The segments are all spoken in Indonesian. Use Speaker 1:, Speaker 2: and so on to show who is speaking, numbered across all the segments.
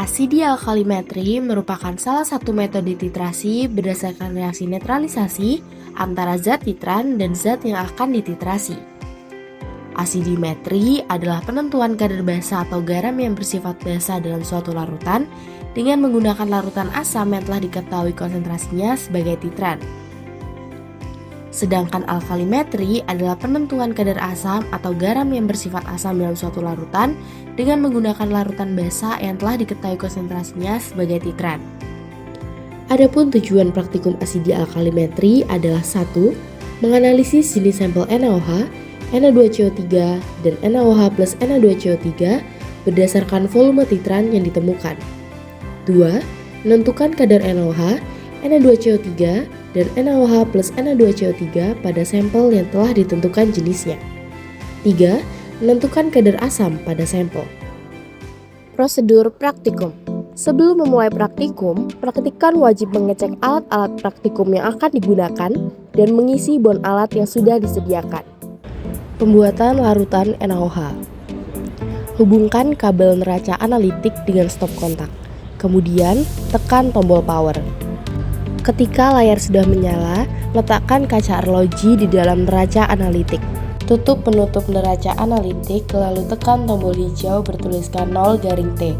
Speaker 1: Asidi-alkalimetri merupakan salah satu metode titrasi berdasarkan reaksi netralisasi antara zat titran dan zat yang akan dititrasi. Asidimetri adalah penentuan kadar basa atau garam yang bersifat basa dalam suatu larutan dengan menggunakan larutan asam yang telah diketahui konsentrasinya sebagai titran. Sedangkan alkalimetri adalah penentuan kadar asam atau garam yang bersifat asam dalam suatu larutan dengan menggunakan larutan basa yang telah diketahui konsentrasinya sebagai titran. Adapun tujuan praktikum asidi-alkalimetri adalah 1. Menganalisis jenis sampel NaOH, Na2CO3, dan NaOH plus Na2CO3 berdasarkan volume titran yang ditemukan. 2. Menentukan kadar NaOH, Na2CO3, dan NaOH plus Na2CO3 pada sampel yang telah ditentukan jenisnya. 3. Menentukan kadar asam pada sampel. Prosedur praktikum. Sebelum memulai praktikum, praktikan wajib mengecek alat-alat praktikum yang akan digunakan dan mengisi bon alat yang sudah disediakan. Pembuatan larutan NaOH. Hubungkan kabel neraca analitik dengan stop kontak. Kemudian, tekan tombol power. Ketika layar sudah menyala, letakkan kaca arloji di dalam neraca analitik. Tutup penutup neraca analitik, lalu tekan tombol hijau bertuliskan 0-T.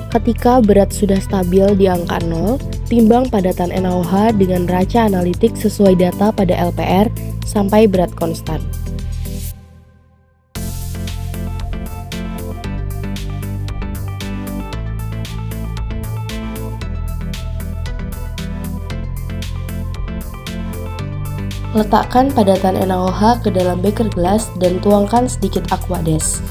Speaker 1: Ketika berat sudah stabil di angka 0, timbang padatan NaOH dengan neraca analitik sesuai data pada LPR sampai berat konstan. Letakkan padatan NaOH ke dalam beker gelas dan tuangkan sedikit aquades.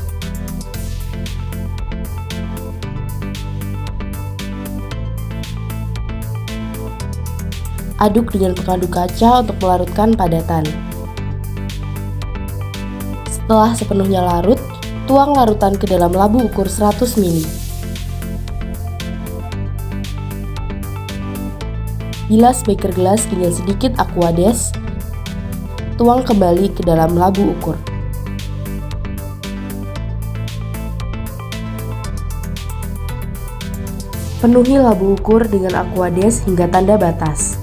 Speaker 1: Aduk dengan pengadu kaca untuk melarutkan padatan. Setelah sepenuhnya larut, tuang larutan ke dalam labu ukur 100 ml. Bilas beker gelas dengan sedikit aquades. Tuang kembali ke dalam labu ukur. Penuhi labu ukur dengan aquades hingga tanda batas.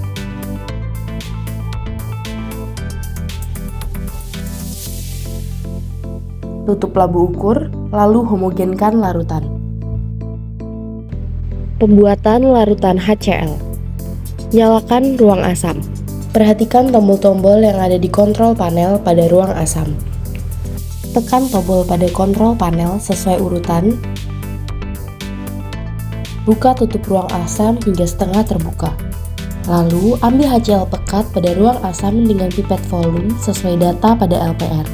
Speaker 1: Tutup labu ukur, lalu homogenkan larutan. Pembuatan larutan HCl. Nyalakan ruang asam. Perhatikan tombol-tombol yang ada di kontrol panel pada ruang asam. Tekan tombol pada kontrol panel sesuai urutan. Buka tutup ruang asam hingga setengah terbuka. Lalu, ambil HCl pekat pada ruang asam dengan pipet volume sesuai data pada LPR.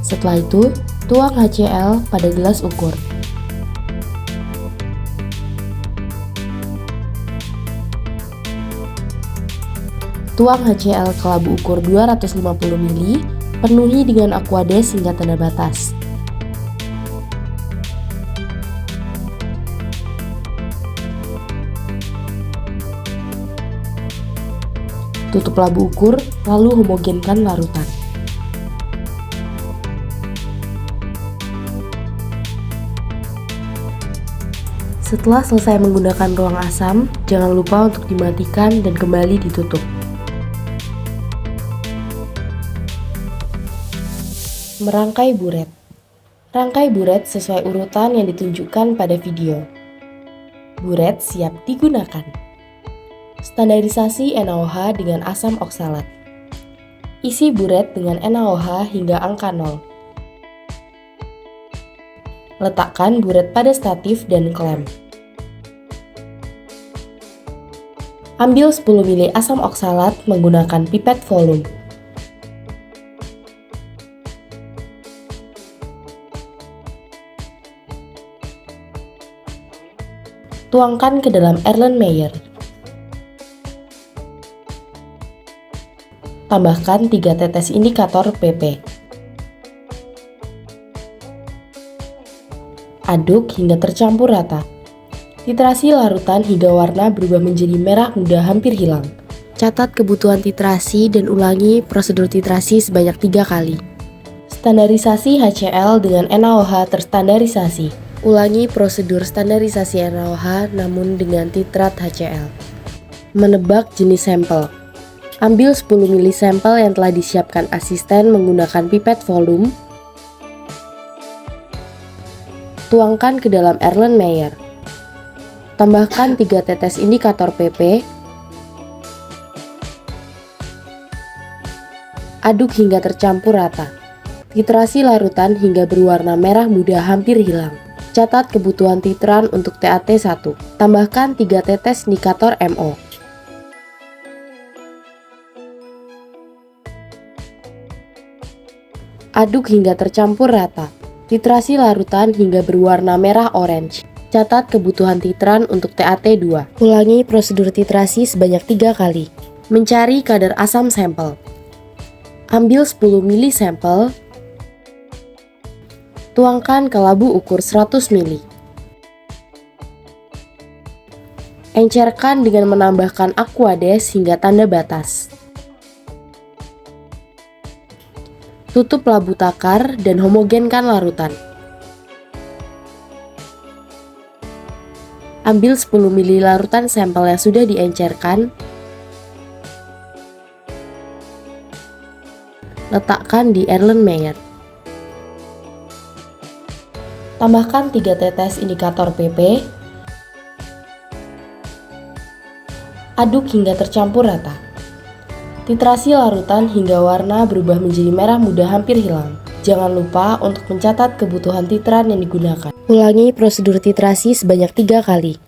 Speaker 1: Setelah itu, tuang HCl pada gelas ukur. Tuang HCl ke labu ukur 250 ml, penuhi dengan aquades hingga tanda batas. Tutup labu ukur, lalu homogenkan larutan. Setelah selesai menggunakan ruang asam, jangan lupa untuk dimatikan dan kembali ditutup. Merangkai buret. Rangkai buret sesuai urutan yang ditunjukkan pada video. Buret siap digunakan. Standarisasi NaOH dengan asam oksalat. Isi buret dengan NaOH hingga angka 0. Letakkan buret pada statif dan klem. Ambil 10 ml asam oksalat menggunakan pipet volume. Tuangkan ke dalam Erlenmeyer. Tambahkan 3 tetes indikator PP. Aduk hingga tercampur rata. Titrasi larutan hingga warna berubah menjadi merah muda hampir hilang. Catat kebutuhan titrasi dan ulangi prosedur titrasi sebanyak 3 kali. Standarisasi HCl dengan NaOH terstandarisasi. Ulangi prosedur standarisasi NaOH namun dengan titrat HCl. Menebak jenis sampel. Ambil 10 ml sampel yang telah disiapkan asisten menggunakan pipet volume. Tuangkan ke dalam Erlenmeyer. Tambahkan 3 tetes indikator PP. Aduk hingga tercampur rata. Titrasi larutan hingga berwarna merah muda hampir hilang. Catat kebutuhan titran untuk TAT 1. Tambahkan 3 tetes indikator MO. Aduk hingga tercampur rata. Titrasi larutan hingga berwarna merah orange. Catat kebutuhan titran untuk TAT 2. Ulangi prosedur titrasi sebanyak 3 kali. Mencari kadar asam sampel. Ambil 10 ml sampel. Tuangkan ke labu ukur 100 ml. Encerkan dengan menambahkan aquades hingga tanda batas. Tutup labu takar dan homogenkan larutan. Ambil 10 ml larutan sampel yang sudah diencerkan. Letakkan di Erlenmeyer. Tambahkan 3 tetes indikator PP. Aduk hingga tercampur rata. Titrasi larutan hingga warna berubah menjadi merah muda hampir hilang. Jangan lupa untuk mencatat kebutuhan titran yang digunakan. Ulangi prosedur titrasi sebanyak 3 kali.